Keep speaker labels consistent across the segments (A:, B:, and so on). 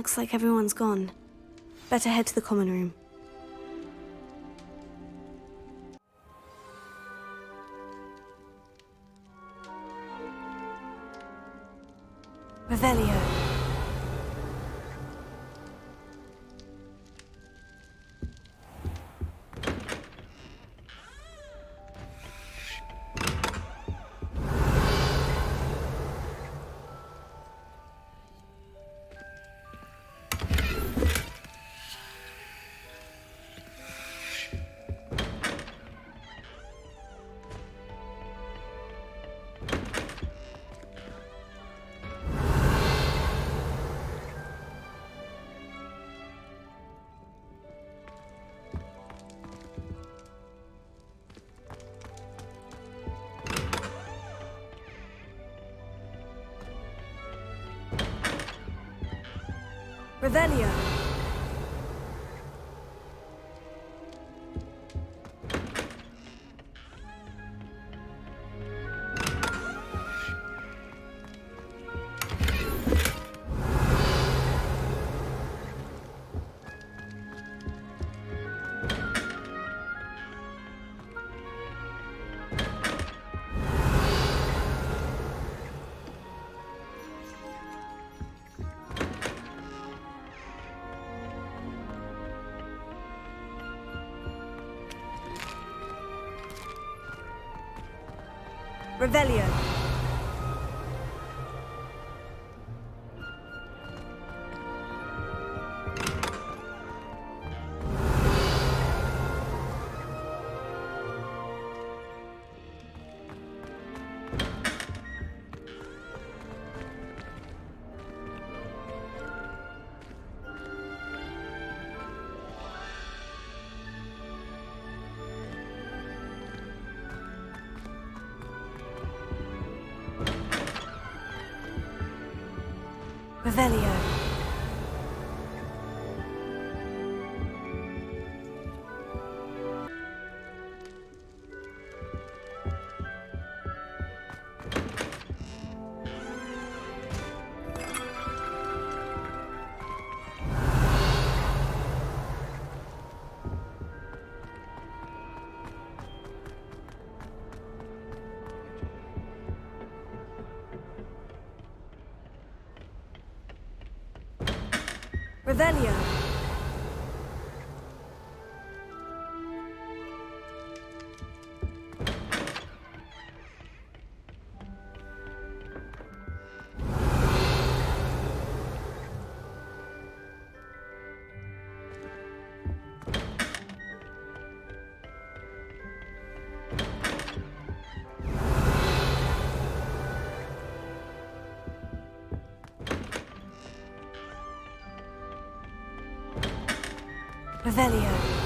A: Looks like everyone's gone. Better head to the common room. Revelio. Revelio. Revelio. Revelio. Revelio. Revelio.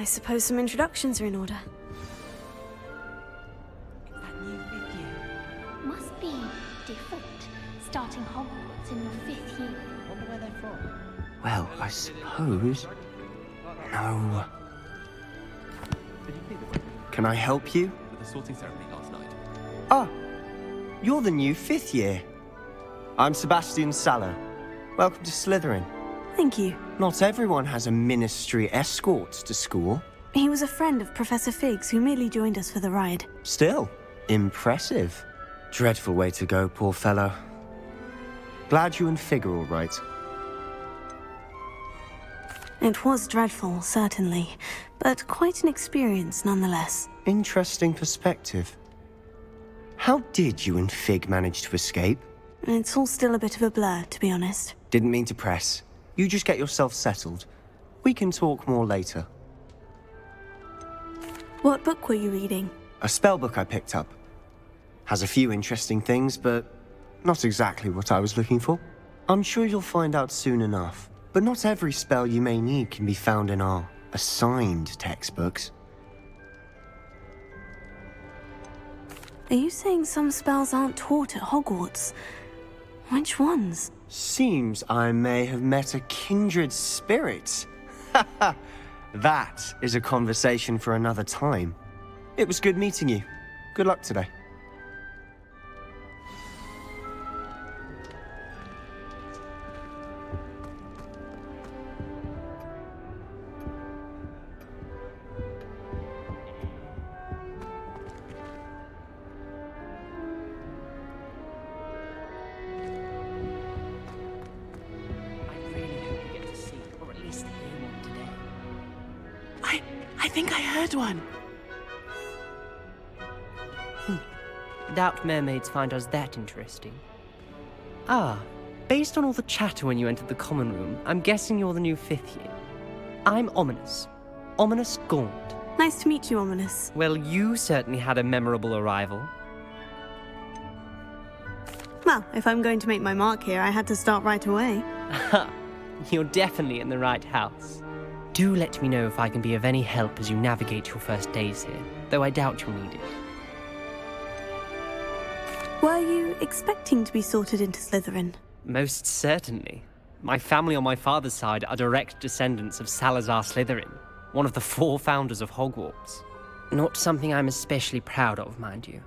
A: I suppose some introductions are in order.
B: That new fifth year.
C: Must be different, starting Hogwarts in your 5th year.
B: Wonder where they're from.
D: Well, I suppose... No.
B: Did you see the one
D: Can I help you?
B: with the sorting ceremony last night?
D: Ah, you're the new 5th year. I'm Sebastian Sallow. Welcome to Slytherin.
A: Thank you.
D: Not everyone has a ministry escort to school.
A: He was a friend of Professor Figgs who merely joined us for the ride.
D: Still, impressive. Dreadful way to go, poor fellow. Glad you and Fig are all right.
A: It was dreadful, certainly, but quite an experience nonetheless.
D: Interesting perspective. How did you and Fig manage to escape?
A: It's all still a bit of a blur, to be honest.
D: Didn't mean to press. You just get yourself settled. We can talk more later.
A: What book were you reading?
D: A spell book I picked up. Has a few interesting things, but not exactly what I was looking for. I'm sure you'll find out soon enough. But not every spell you may need can be found in our assigned textbooks.
A: Are you saying some spells aren't taught at Hogwarts? Which ones?
D: Seems I may have met a kindred spirit. That is a conversation for another time. It was good meeting you. Good luck today.
B: I really hope you get to see, or at least hear one today.
E: I think I heard one.
F: Doubt mermaids find us that interesting. Ah, based on all the chatter when you entered the common room, I'm guessing you're the new 5th year. I'm Ominous. Ominous Gaunt.
A: Nice to meet you, Ominous.
F: Well, you certainly had a memorable arrival.
A: Well, if I'm going to make my mark here, I had to start right away.
F: You're definitely in the right house. Do let me know if I can be of any help as you navigate your first days here, though I doubt you'll need it.
A: Were you expecting to be sorted into Slytherin?
F: Most certainly. My family on my father's side are direct descendants of Salazar Slytherin, one of the 4 founders of Hogwarts. Not something I'm especially proud of, mind you.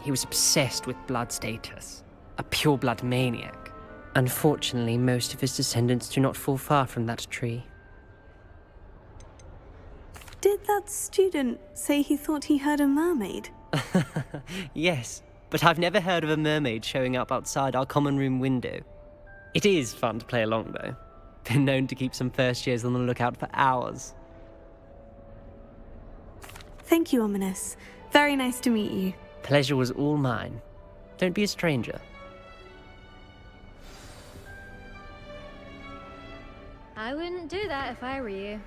F: He was obsessed with blood status, a pure-blood maniac. Unfortunately, most of his descendants do not fall far from that tree.
A: Did that student say he thought he heard a mermaid?
F: Yes, but I've never heard of a mermaid showing up outside our common room window. It is fun to play along, though. Been known to keep some first years on the lookout for hours.
A: Thank you, Ominous. Very nice to meet you.
F: Pleasure was all mine. Don't be a stranger.
C: I wouldn't do that if I were you.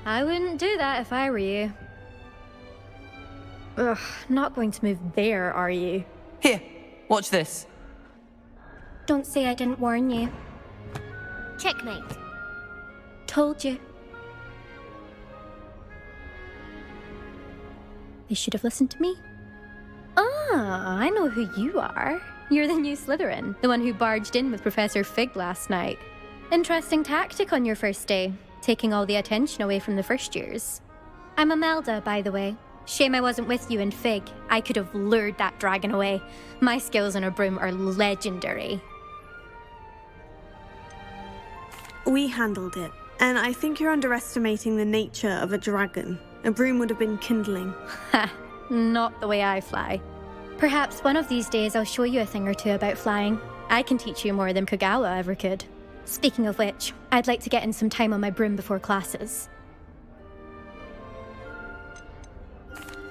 C: I wouldn't do that if I were you. Ugh, not going to move there, are you?
E: Here, watch this.
C: Don't say I didn't warn you. Checkmate. Told you. They should have listened to me. Ah, I know who you are. You're the new Slytherin, the one who barged in with Professor Fig last night. Interesting tactic on your first day, taking all the attention away from the first years. I'm Imelda, by the way. Shame I wasn't with you in Fig. I could have lured that dragon away. My skills on a broom are legendary.
A: We handled it, and I think you're underestimating the nature of a dragon. A broom would have been kindling.
C: Ha, not the way I fly. Perhaps one of these days I'll show you a thing or two about flying. I can teach you more than Kogawa ever could. Speaking of which, I'd like to get in some time on my broom before classes.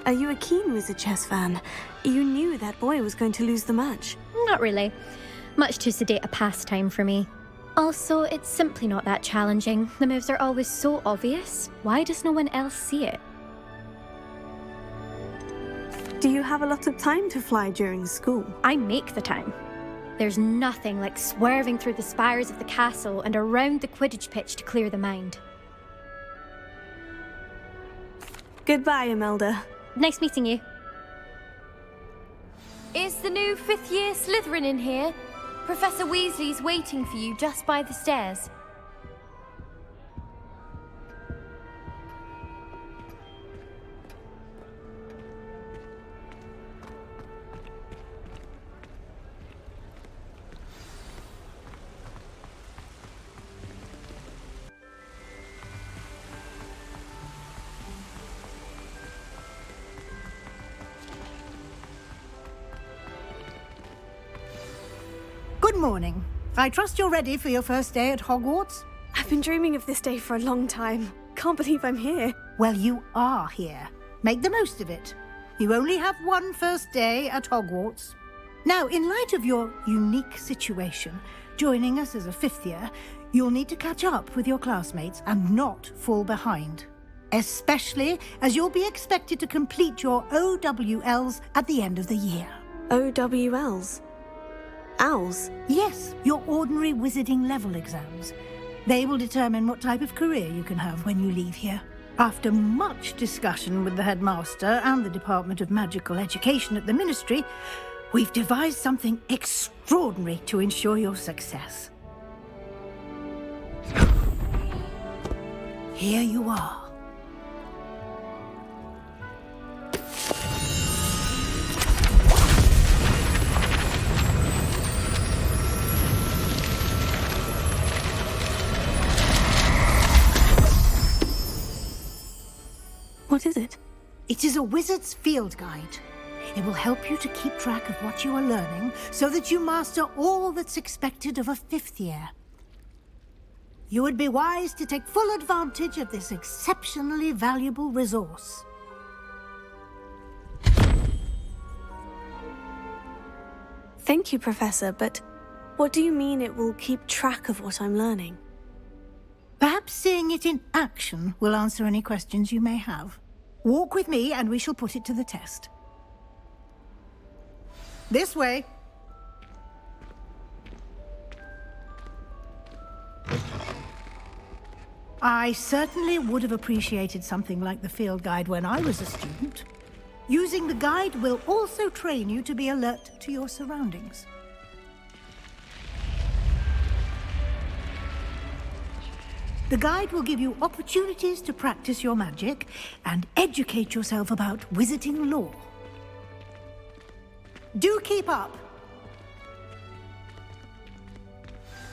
A: Are you a keen Wizard chess fan? You knew that boy was going to lose the match.
C: Not really. Much too sedate a pastime for me. Also, it's simply not that challenging. The moves are always so obvious. Why does no one else see it?
A: Do you have a lot of time to fly during school?
C: I make the time. There's nothing like swerving through the spires of the castle and around the Quidditch pitch to clear the mind.
A: Goodbye, Imelda.
C: Nice meeting you.
G: Is the new 5th year Slytherin in here? Professor Weasley's waiting for you just by the stairs.
H: Good morning. I trust you're ready for your first day at Hogwarts?
A: I've been dreaming of this day for a long time. can't believe I'm here.
H: Well, you are here. Make the most of it. You only have one first day at Hogwarts. Now, in light of your unique situation, joining us as a fifth year, you'll need to catch up with your classmates and not fall behind. Especially as you'll be expected to complete your OWLs at the end of the year.
A: OWLs? Owls?
H: Yes, your ordinary wizarding level exams. They will determine what type of career you can have when you leave here. After much discussion with the headmaster and the Department of Magical Education at the Ministry, we've devised something extraordinary to ensure your success. Here you are.
A: What is it?
H: It is a wizard's field guide. It will help you to keep track of what you are learning so that you master all that's expected of a fifth year. You would be wise to take full advantage of this exceptionally valuable resource.
A: Thank you, Professor, but what do you mean it will keep track of what I'm learning?
H: Perhaps seeing it in action will answer any questions you may have. Walk with me and we shall put it to the test. This way. I certainly would have appreciated something like the field guide when I was a student. Using the guide will also train you to be alert to your surroundings. The guide will give you opportunities to practice your magic and educate yourself about wizarding lore. Do keep up.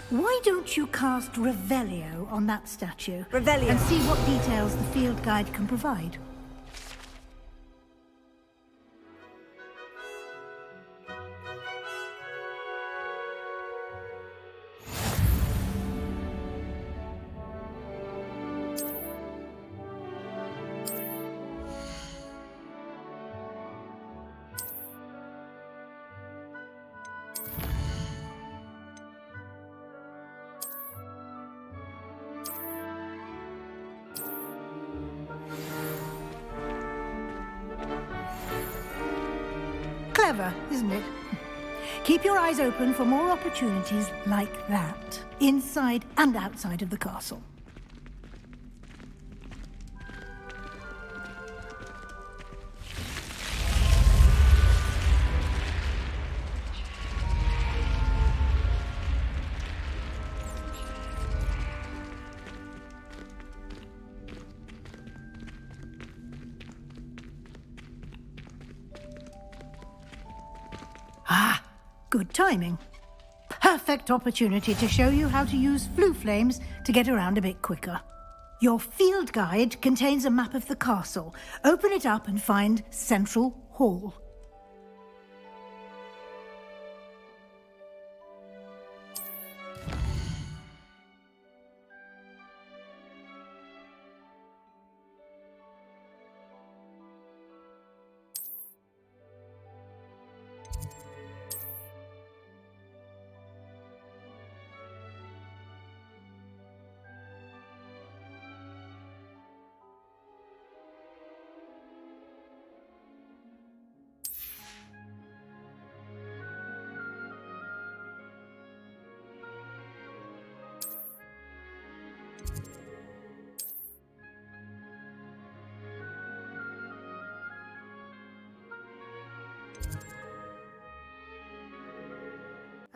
H: Why don't you cast Revelio on that statue?
A: Revelio.
H: And see what details the field guide can provide. Clever, isn't it? Keep your eyes open for more opportunities like that, inside and outside of the castle. Good timing. Perfect opportunity to show you how to use Floo Flames to get around a bit quicker. Your field guide contains a map of the castle. Open it up and find Central Hall.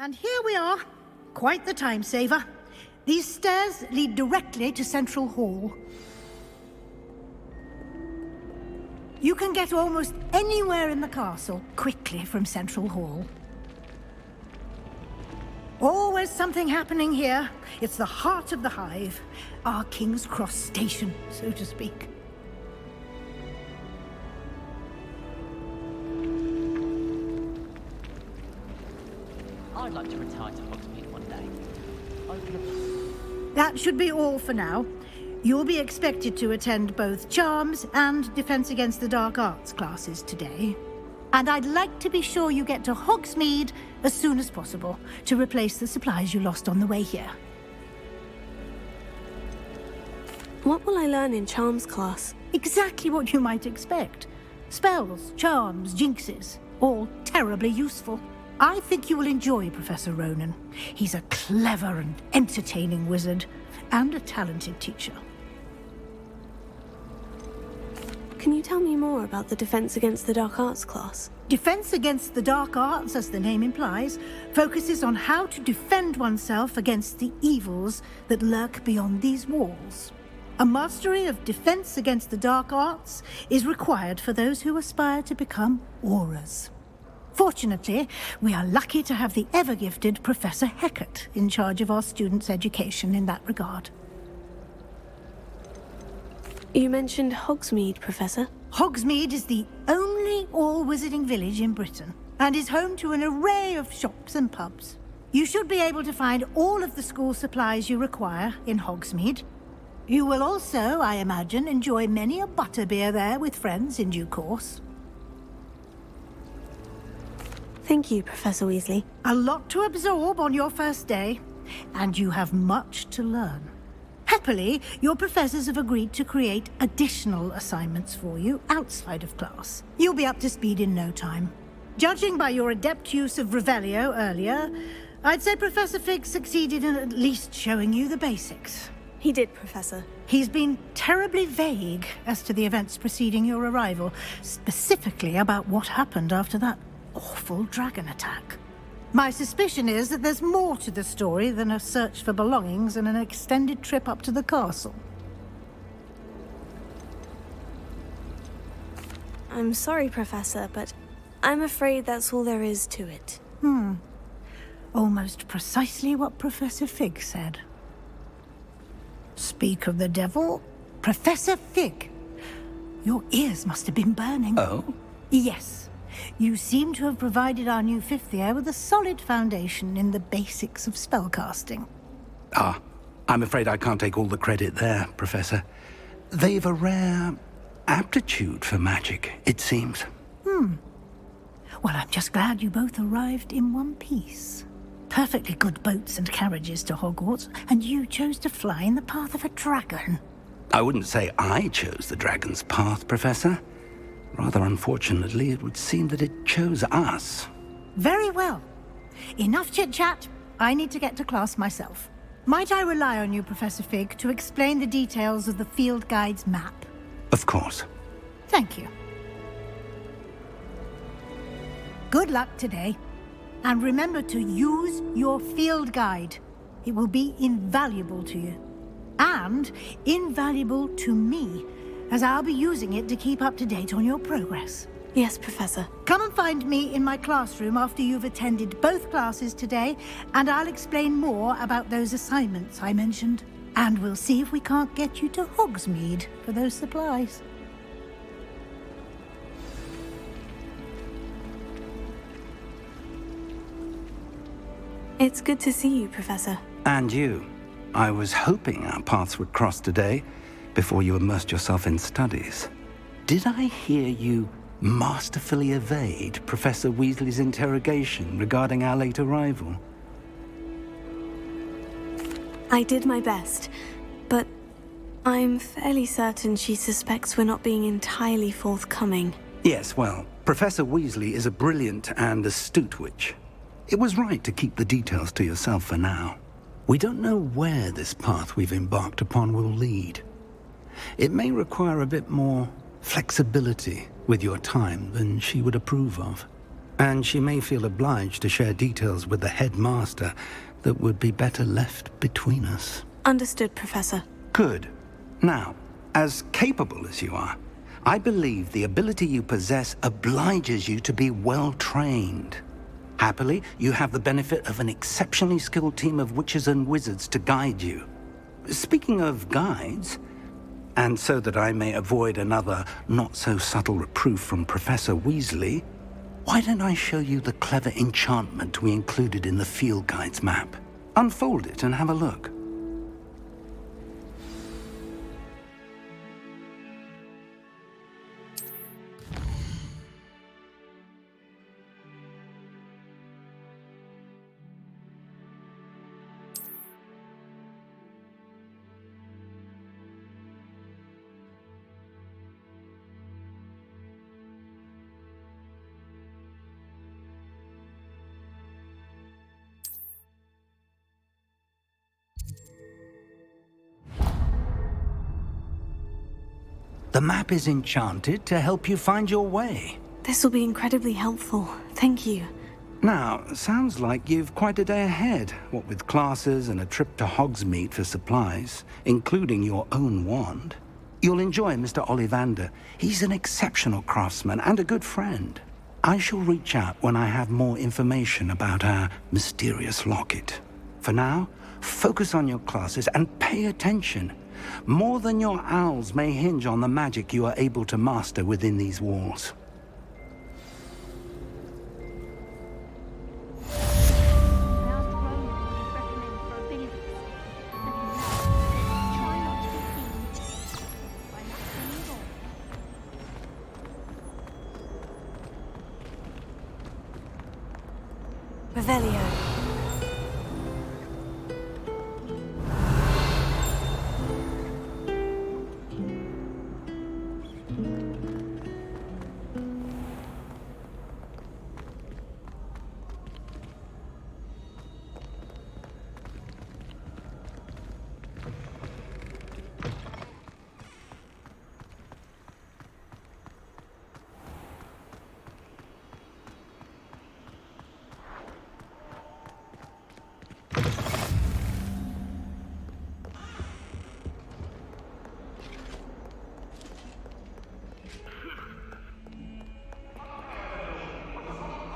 H: And here we are. Quite the time saver. These stairs lead directly to Central Hall. You can get almost anywhere in the castle quickly from Central Hall. Always something happening here. It's the heart of the hive. Our King's Cross station, so to speak.
B: I'd like to retire to Hogsmeade one day. Open a pub.
H: That should be all for now. You'll be expected to attend both Charms and Defense Against the Dark Arts classes today. And I'd like to be sure you get to Hogsmeade as soon as possible to replace the supplies you lost on the way here.
A: What will I learn in Charms class?
H: Exactly what you might expect. Spells, charms, jinxes, all terribly useful. I think you will enjoy Professor Ronan. He's a clever and entertaining wizard, and a talented teacher.
A: Can you tell me more about the Defense Against the Dark Arts class?
H: Defense Against the Dark Arts, as the name implies, focuses on how to defend oneself against the evils that lurk beyond these walls. A mastery of Defense Against the Dark Arts is required for those who aspire to become auras. Fortunately, we are lucky to have the ever-gifted Professor Hecat in charge of our students' education in that regard.
A: You mentioned Hogsmeade, Professor.
H: Hogsmeade is the only all-wizarding village in Britain, and is home to an array of shops and pubs. You should be able to find all of the school supplies you require in Hogsmeade. You will also, I imagine, enjoy many a butterbeer there with friends in due course.
A: Thank you, Professor Weasley.
H: A lot to absorb on your first day, and you have much to learn. Happily, your professors have agreed to create additional assignments for you outside of class. You'll be up to speed in no time. Judging by your adept use of Revelio earlier, I'd say Professor Fig succeeded in at least showing you the basics.
A: He did, Professor.
H: He's been terribly vague as to the events preceding your arrival, specifically about what happened after that awful dragon attack. My suspicion is that there's more to the story than a search for belongings and an extended trip up to the castle.
A: I'm sorry, Professor, but I'm afraid that's all there is to it.
H: Almost precisely what Professor Fig said. Speak of the devil, Professor Fig. Your ears must have been burning.
I: Oh?
H: Yes. You seem to have provided our new fifth year with a solid foundation in the basics of spellcasting.
I: Ah, I'm afraid I can't take all the credit there, Professor. They've a rare aptitude for magic, it seems.
H: Well, I'm just glad you both arrived in one piece. Perfectly good boats and carriages to Hogwarts, and you chose to fly in the path of a dragon.
I: I wouldn't say I chose the dragon's path, Professor. Rather unfortunately, it would seem that it chose us.
H: Very well. Enough chit-chat. I need to get to class myself. Might I rely on you, Professor Fig, to explain the details of the field guide's map?
I: Of course.
H: Thank you. Good luck today. And remember to use your field guide. It will be invaluable to you. And invaluable to me, as I'll be using it to keep up to date on your progress.
A: Yes, Professor.
H: Come and find me in my classroom after you've attended both classes today, and I'll explain more about those assignments I mentioned. And we'll see if we can't get you to Hogsmeade for those supplies.
A: It's good to see you, Professor.
I: And you. I was hoping our paths would cross today, before you immersed yourself in studies. Did I hear you masterfully evade Professor Weasley's interrogation regarding our late arrival?
A: I did my best, but I'm fairly certain she suspects we're not being entirely forthcoming.
I: Yes, well, Professor Weasley is a brilliant and astute witch. It was right to keep the details to yourself for now. We don't know where this path we've embarked upon will lead. It may require a bit more flexibility with your time than she would approve of. And she may feel obliged to share details with the headmaster that would be better left between us.
A: Understood, Professor.
I: Good. Now, as capable as you are, I believe the ability you possess obliges you to be well trained. Happily, you have the benefit of an exceptionally skilled team of witches and wizards to guide you. Speaking of guides, and so that I may avoid another not-so-subtle reproof from Professor Weasley, why don't I show you the clever enchantment we included in the field guide's map? Unfold it and have a look. The map is enchanted to help you find your way.
A: This will be incredibly helpful. Thank you.
I: Now, sounds like you've quite a day ahead, what with classes and a trip to Hogsmeade for supplies, including your own wand. You'll enjoy Mr. Ollivander. He's an exceptional craftsman and a good friend. I shall reach out when I have more information about our mysterious locket. For now, focus on your classes and pay attention. More than your owls may hinge on the magic you are able to master within these walls.
A: Revelio.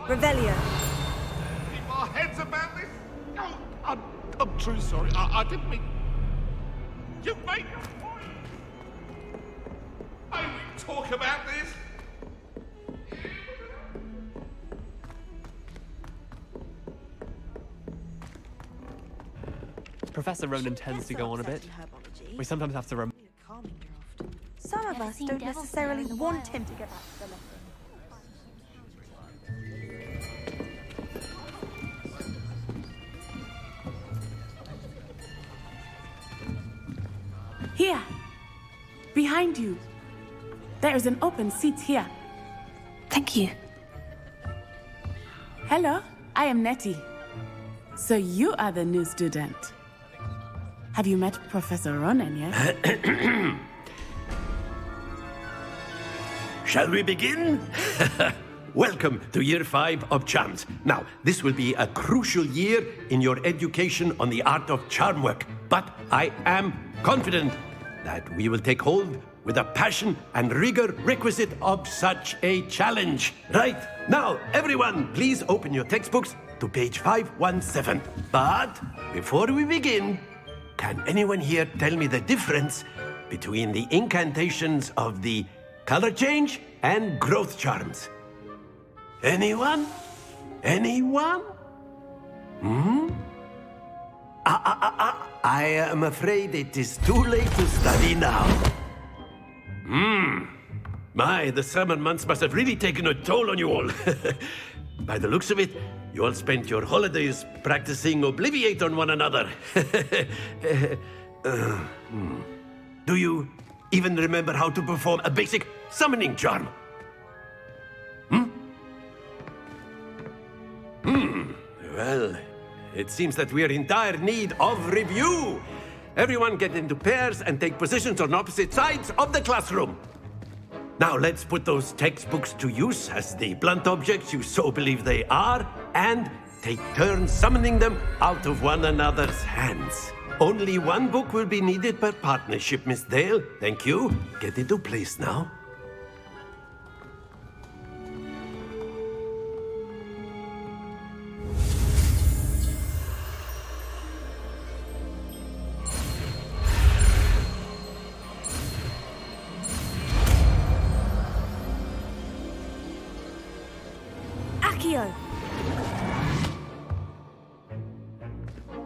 A: Revelio.
J: Keep our heads about this? No, I'm truly sorry. I didn't mean... You made your point! I will talk about this!
K: Professor Ronan tends to go on a bit. We sometimes have to
L: Some of us don't necessarily want him to get back to the lesson.
E: Here, behind you. There is an open seat here.
A: Thank you.
E: Hello, I am Nettie. So you are the new student. Have you met Professor Ronan yet?
M: Shall we begin? Welcome to Year 5 of Charms. Now, this will be a crucial year in your education on the art of charm work, but I am confident that we will take hold with the passion and rigor requisite of such a challenge. Right, now, everyone, please open your textbooks to page 517. But before we begin, can anyone here tell me the difference between the incantations of the color change and growth charms? Anyone? Anyone? I am afraid it is too late to study now. My, the summer months must have really taken a toll on you all. By the looks of it, you all spent your holidays practicing Obliviate on one another. Do you even remember how to perform a basic summoning charm? Well, it seems that we are in dire need of review. Everyone get into pairs and take positions on opposite sides of the classroom. Now let's put those textbooks to use as the blunt objects you so believe they are, and take turns summoning them out of one another's hands. Only one book will be needed per partnership, Miss Dale. Thank you. Get into place now.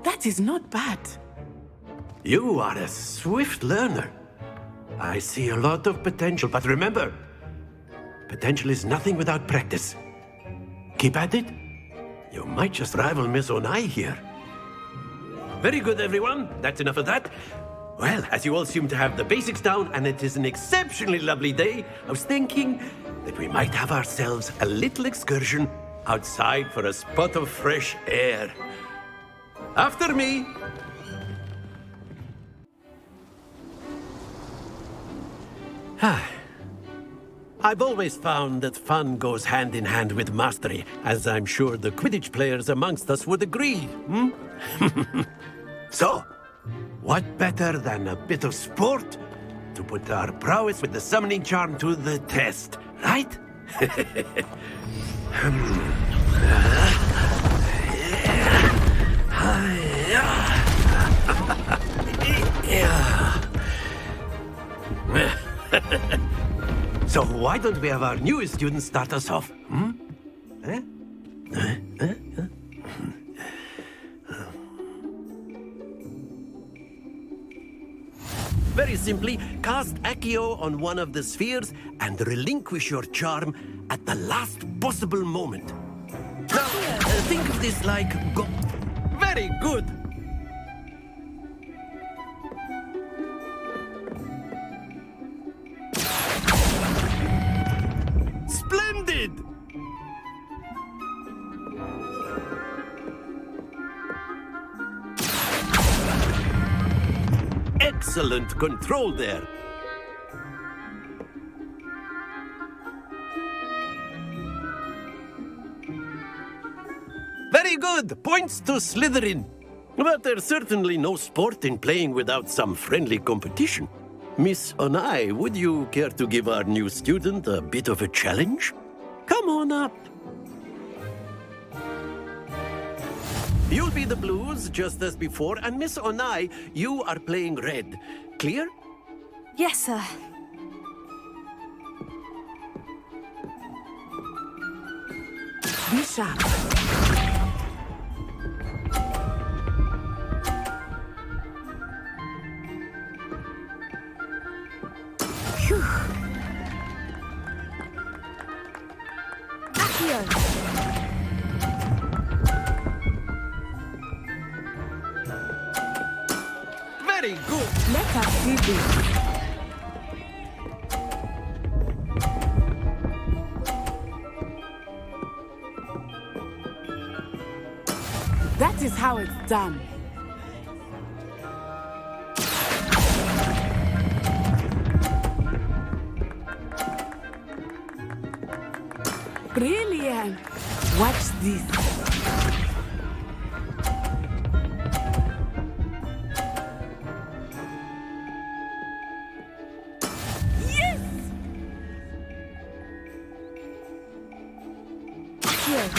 E: That is not bad.
M: You are a swift learner. I see a lot of potential, but remember, potential is nothing without practice. Keep at it. You might just rival Miss Onai here. Very good, everyone. That's enough of that. Well, as you all seem to have the basics down, and it is an exceptionally lovely day, I was thinking that we might have ourselves a little excursion outside for a spot of fresh air. After me. I've always found that fun goes hand in hand with mastery, as I'm sure the Quidditch players amongst us would agree, hmm? So, what better than a bit of sport to put our prowess with the summoning charm to the test, right? So why don't we have our newest student start us off? Hmm? Very simply, cast Accio on one of the spheres and relinquish your charm at the last possible moment. Now, think of this like Very good! Splendid! Excellent control there. Very good! Points to Slytherin. But there's certainly no sport in playing without some friendly competition. Miss Onai, would you care to give our new student a bit of a challenge? Come on up. You'll be the blues, just as before, and Miss Onai, you are playing red. Clear?
A: Yes, sir.
E: Be sharp. Phew. Accio.
M: Very good.
E: Let us see this. That is how it's done. Brilliant! Watch this. Yes! Here.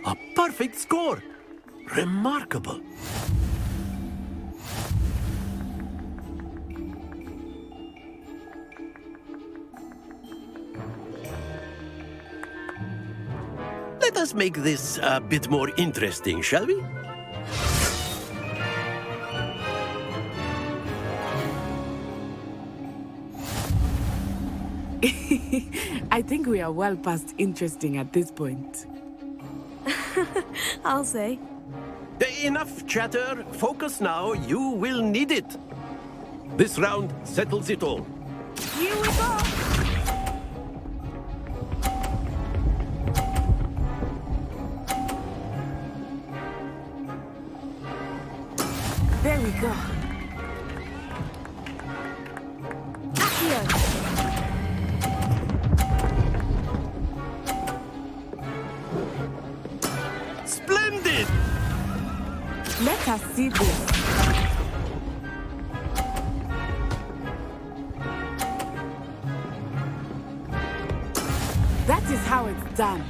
M: A perfect score. Remarkable. Let us make this a bit more interesting, shall we?
E: I think we are well past interesting at this point.
A: I'll say.
M: Enough chatter. Focus now. You will need it. This round settles it all.
E: Here we go! There we go. Accio.
M: Splendid!
E: Let us see this. That is how it's done.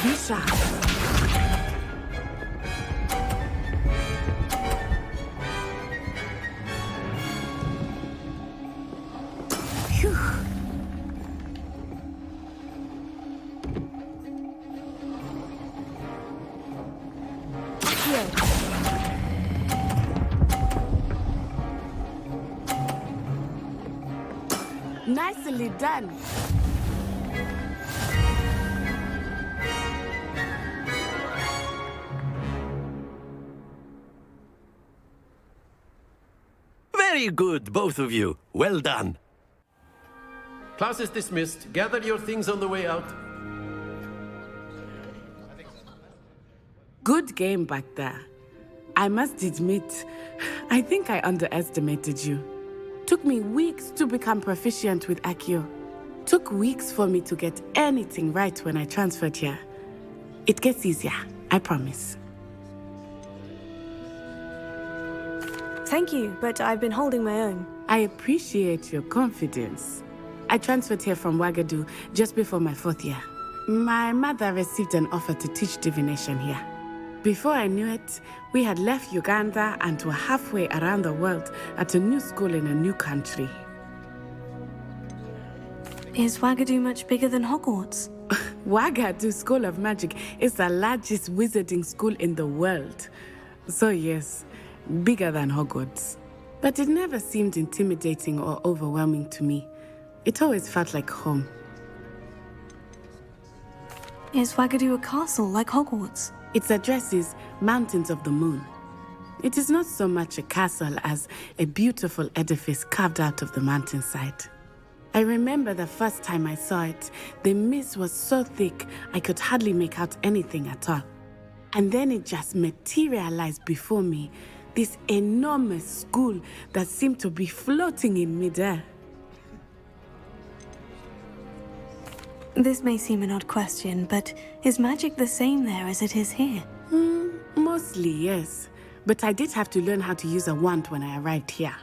E: Be sharp. Phew. Here. Nicely done.
M: Very good, both of you. Well done. Class is dismissed. Gather your things on the way out.
E: Good game back there. I must admit, I think I underestimated you. Took me weeks to become proficient with Accio. Took weeks for me to get anything right when I transferred here. It gets easier, I promise.
A: Thank you, but I've been holding my own.
E: I appreciate your confidence. I transferred here from Ouagadougou just before my 4th year. My mother received an offer to teach divination here. Before I knew it, we had left Uganda and were halfway around the world at a new school in a new country.
A: Is Ouagadougou much bigger than Hogwarts?
E: Ouagadougou School of Magic is the largest wizarding school in the world. So yes, bigger than Hogwarts. But it never seemed intimidating or overwhelming to me. It always felt like home.
A: Is Ouagadougou a castle like Hogwarts?
E: Its address is Mountains of the Moon. It is not so much a castle as a beautiful edifice carved out of the mountainside. I remember the first time I saw it, the mist was so thick I could hardly make out anything at all. And then it just materialized before me, this enormous school that seemed to be floating in midair.
A: This may seem an odd question, but is magic the same there as it is here?
E: Mostly, yes. But I did have to learn how to use a wand when I arrived here.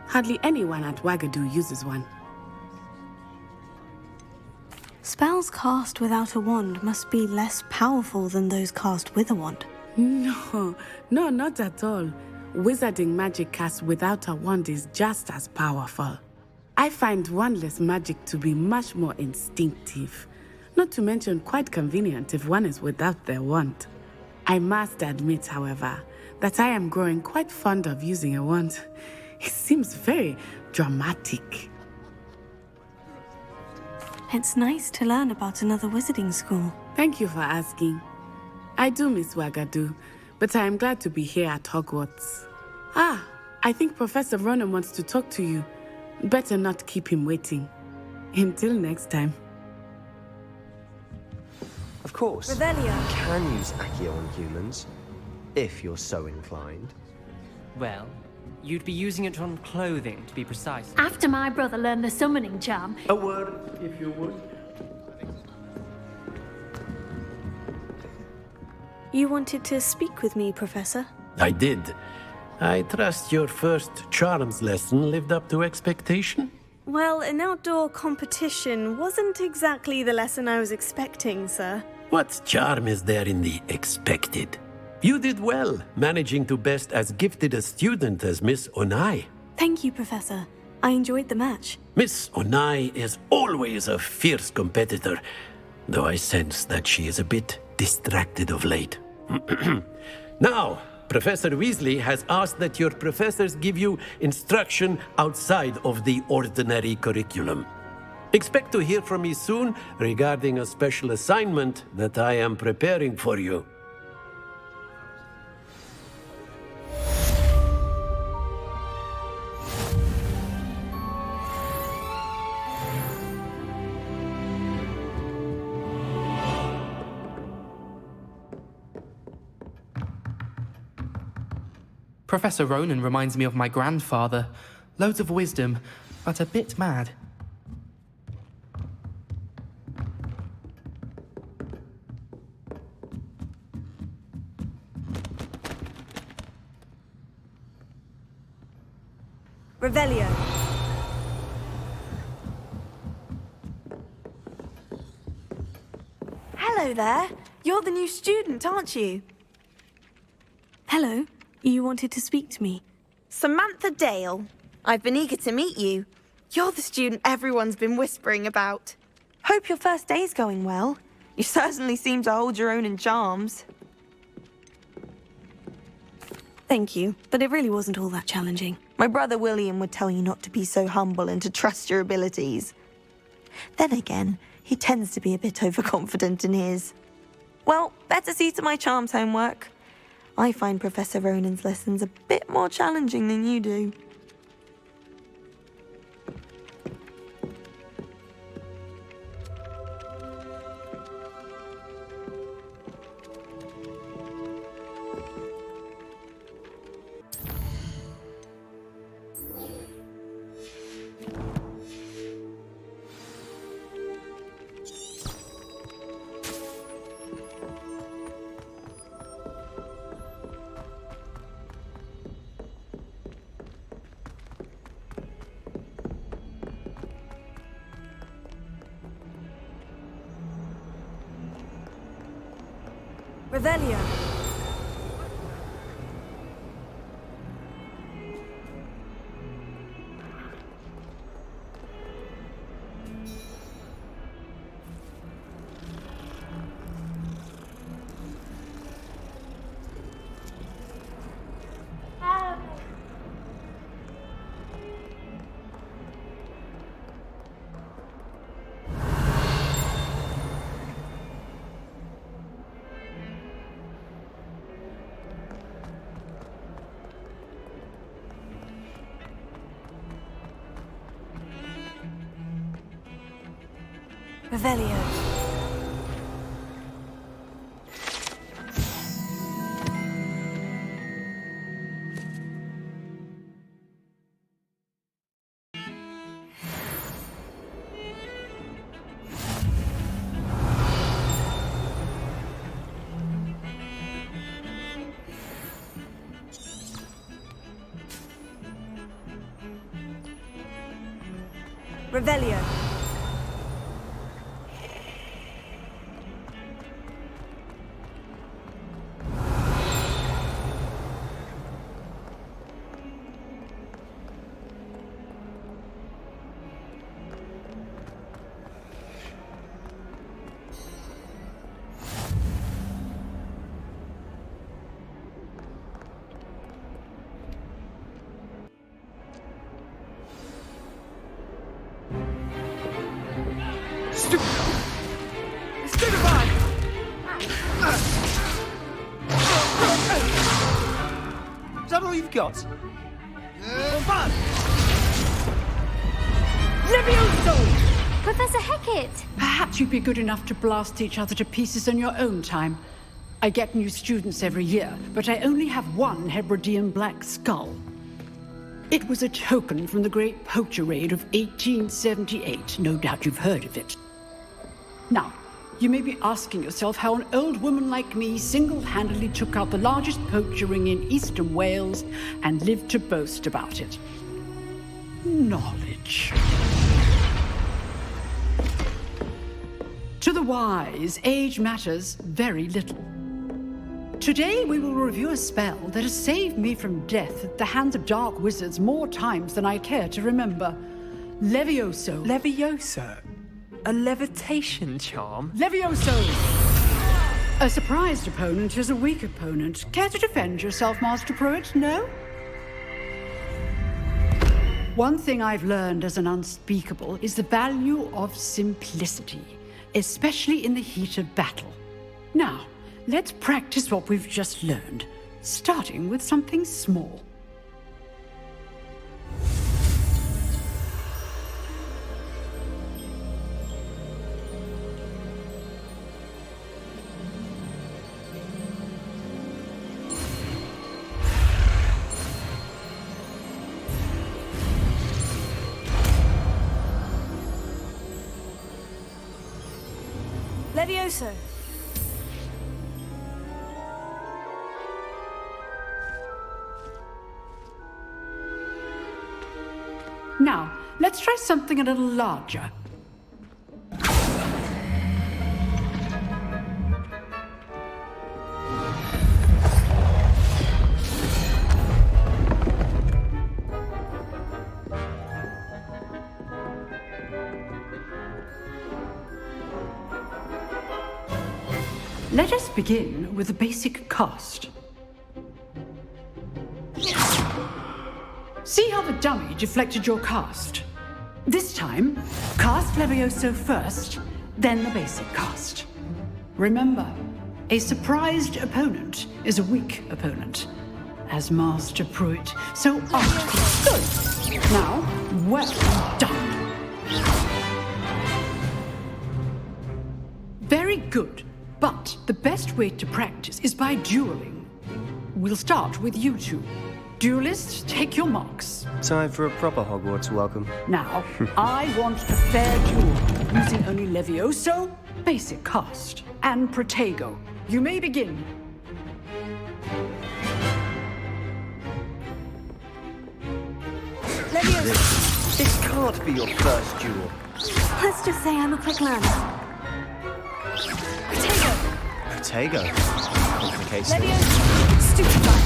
E: Hardly anyone at Ouagadougou uses one.
A: Spells cast without a wand must be less powerful than those cast with a wand.
E: No, not at all. Wizarding magic cast without a wand is just as powerful. I find wandless magic to be much more instinctive. Not to mention quite convenient if one is without their wand. I must admit, however, that I am growing quite fond of using a wand. It seems very dramatic.
A: It's nice to learn about another wizarding school.
E: Thank you for asking. I do miss Ouagadougou, but I am glad to be here at Hogwarts. I think Professor Ronan wants to talk to you. Better not keep him waiting. Until next time.
D: Of course.
A: Revelio.
D: You can use Accio on humans, if you're so inclined.
F: Well, you'd be using it on clothing, to be precise.
N: After my brother learned the summoning charm.
M: A word, if you would.
A: You wanted to speak with me, Professor?
M: I did. I trust your first charms lesson lived up to expectation?
A: Well, an outdoor competition wasn't exactly the lesson I was expecting, sir.
M: What charm is there in the expected? You did well, managing to best as gifted a student as Miss Onai.
A: Thank you, Professor. I enjoyed the match.
M: Miss Onai is always a fierce competitor, though I sense that she is a bit distracted of late. Now, Professor Weasley has asked that your professors give you instruction outside of the ordinary curriculum. Expect to hear from me soon regarding a special assignment that I am preparing for you.
K: Professor Ronan reminds me of my grandfather. Loads of wisdom, but a bit mad.
A: Revelio.
L: Hello there. You're the new student, aren't you?
A: Hello. You wanted to speak to me?
L: Samantha Dale. I've been eager to meet you. You're the student everyone's been whispering about. Hope your first day's going well. You certainly seem to hold your own in charms.
A: Thank you, but it really wasn't all that challenging.
L: My brother William would tell you not to be so humble and to trust your abilities. Then again, he tends to be a bit overconfident in his. Well, better see to my charms homework. I find Professor Ronan's lessons a bit more challenging than you do.
A: Revelio. Revelio. Revelio.
F: Is that all you've got?
O: Levioso!
G: Professor Hecat!
O: Perhaps you'd be good enough to blast each other to pieces in your own time. I get new students every year, but I only have one Hebridean black skull. It was a token from the Great Poacher Raid of 1878. No doubt you've heard of it. Now, you may be asking yourself how an old woman like me single-handedly took out the largest poacher ring in eastern Wales and lived to boast about it. Knowledge. To the wise, age matters very little. Today we will review a spell that has saved me from death at the hands of dark wizards more times than I care to remember. Levioso.
F: Levioso? A levitation charm?
O: Levioso! A surprised opponent is a weak opponent. Care to defend yourself, Master Pruitt? No? One thing I've learned as an unspeakable is the value of simplicity, especially in the heat of battle. Now, let's practice what we've just learned, starting with something small.
A: Levioso.
O: Now, let's try something a little larger. Let us begin with the basic cast. See how the dummy deflected your cast? This time, cast Levioso first, then the basic cast. Remember, a surprised opponent is a weak opponent, as Master Pruitt so artfully. Good. Now, well done. Very good. But the best way to practice is by dueling. We'll start with you two. Duelists, take your marks.
D: Time for a proper Hogwarts welcome.
O: Now, I want a fair duel, using only Levioso, basic cast, and Protego. You may begin.
A: Levioso.
D: This can't be your first duel.
A: Let's just say I'm a quick learner.
D: Protego. complicates
O: Leviosa!
D: things.
O: Stupefy!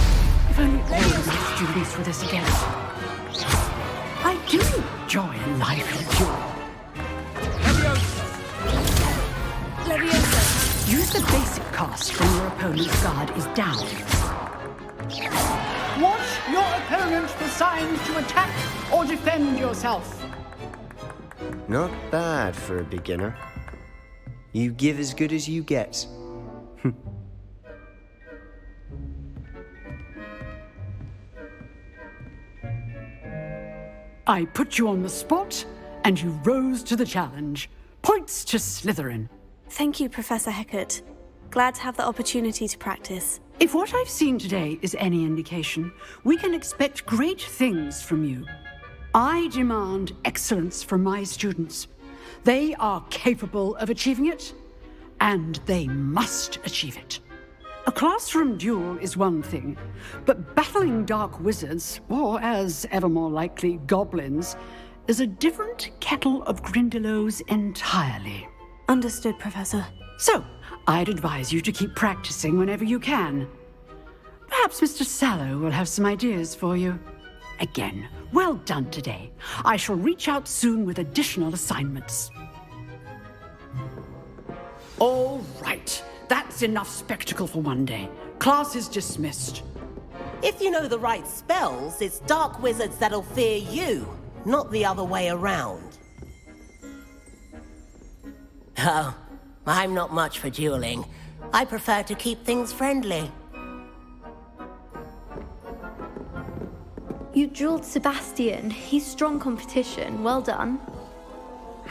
O: If only all of my students were this again. I do enjoy a lively duel.
N: Leviosa!
O: Use the basic cast when your opponent's guard is down. Watch your opponent for signs to attack or defend yourself.
D: Not bad for a beginner. You give as good as you get.
O: I put you on the spot, and you rose to the challenge. Points to Slytherin.
A: Thank you, Professor Hecat. Glad to have the opportunity to practice.
O: If what I've seen today is any indication, we can expect great things from you. I demand excellence from my students. They are capable of achieving it, and they must achieve it. A classroom duel is one thing, but battling dark wizards, or as ever more likely, goblins, is a different kettle of Grindylows entirely.
A: Understood, Professor.
O: So, I'd advise you to keep practicing whenever you can. Perhaps Mr. Sallow will have some ideas for you. Again, well done today. I shall reach out soon with additional assignments. All right. That's enough spectacle for one day. Class is dismissed.
P: If you know the right spells, it's dark wizards that'll fear you, not the other way around. Oh, I'm not much for dueling. I prefer to keep things friendly.
C: You dueled Sebastian. He's strong competition. Well done.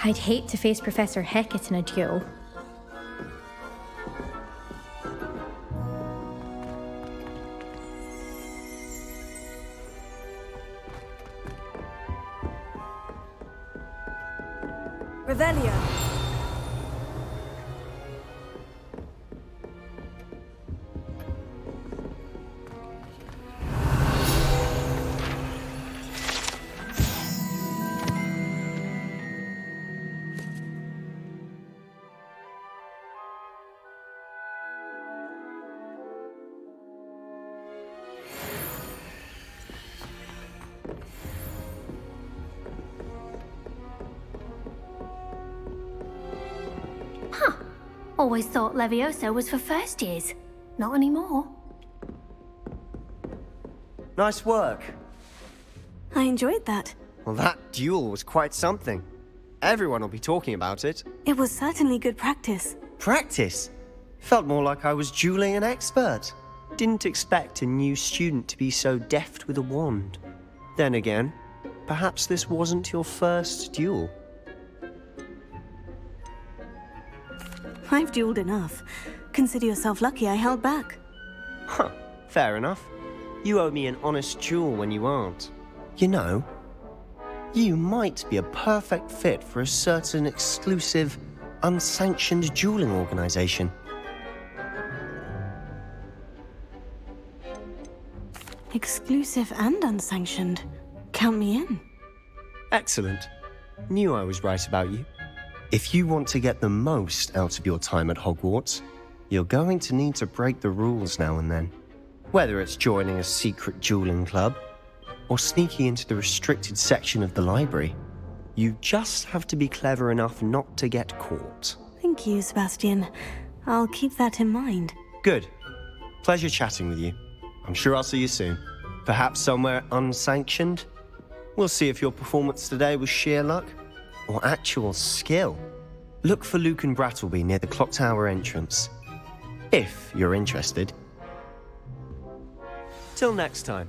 C: I'd hate to face Professor Hecat in a duel.
A: Revelio.
N: Always thought Leviosa was for first years. Not anymore.
D: Nice work.
A: I enjoyed that.
D: Well, that duel was quite something. Everyone will be talking about it.
A: It was certainly good practice.
D: Practice? Felt more like I was dueling an expert. Didn't expect a new student to be so deft with a wand. Then again, perhaps this wasn't your first duel.
A: I've dueled enough. Consider yourself lucky I held back.
D: Huh, fair enough. You owe me an honest duel when you aren't. You know, you might be a perfect fit for a certain exclusive, unsanctioned dueling organization.
A: Exclusive and unsanctioned. Count me in.
D: Excellent. Knew I was right about you. If you want to get the most out of your time at Hogwarts, you're going to need to break the rules now and then. Whether it's joining a secret dueling club, or sneaking into the restricted section of the library, you just have to be clever enough not to get caught.
A: Thank you, Sebastian. I'll keep that in mind.
D: Good. Pleasure chatting with you. I'm sure I'll see you soon. Perhaps somewhere unsanctioned? We'll see if your performance today was sheer luck or actual skill. Look for Luke and Brattleby near the clock tower entrance, if you're interested. Till next time.